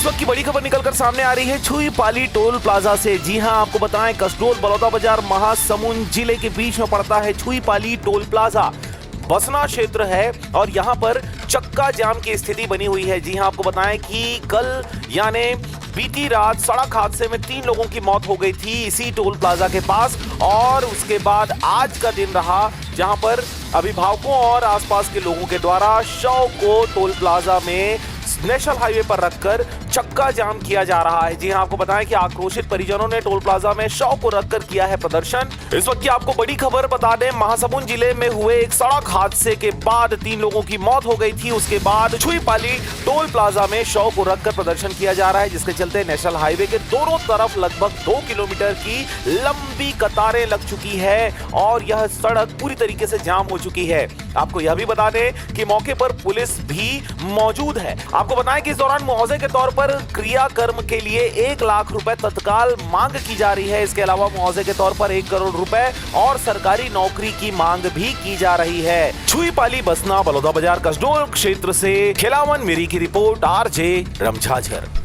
इस वक्त की बड़ी खबर निकलकर सामने आ रही है छुईपाली टोल प्लाजा से। जी हां, आपको बताएं कसडोल बलौदाबाजार महासमुंद जिले के बीच में पड़ता है छुईपाली टोल प्लाजा। बसना क्षेत्र है और यहां पर चक्का जाम की स्थिति बनी हुई है। जी हां, आपको बताएं कि कल यानी बीती रात सड़क हादसे में 3 लोगों की मौत हो गई थी इसी टोल प्लाजा के पास, और उसके बाद आज का दिन रहा जहां पर अभिभावकों और आसपास के लोगों के द्वारा शव को टोल प्लाजा में नेशनल हाईवे पर रखकर चक्का जाम किया जा रहा है। जी हां, आपको बताएं कि आक्रोशित परिजनों ने टोल प्लाजा में शव को रखकर किया है प्रदर्शन। इस वक्त की आपको बड़ी खबर बता दें, महासमुंद जिले में हुए एक सड़क हादसे के बाद 3 लोगों की मौत हो गई थी। उसके बाद छुईपाली टोल प्लाजा में शव को रखकर प्रदर्शन किया जा रहा है, जिसके चलते नेशनल हाईवे के दोनों तरफ लगभग 2 किलोमीटर की लंबी कतारें लग चुकी है और यह सड़क पूरी तरीके से जाम हो चुकी है। आपको यह भी बता दें कि मौके पर पुलिस भी मौजूद है। आपको बताएं कि इस दौरान मुआवजे के तौर पर क्रियाकर्म के लिए 1 लाख रुपए तत्काल मांग की जा रही है। इसके अलावा मुआवजे के तौर पर 1 करोड़ रुपए और सरकारी नौकरी की मांग भी की जा रही है। छुईपाली बसना बलौदाबाजार कसडोल क्षेत्र से खिलावन मेरी की रिपोर्ट, आरजे रमझाझर।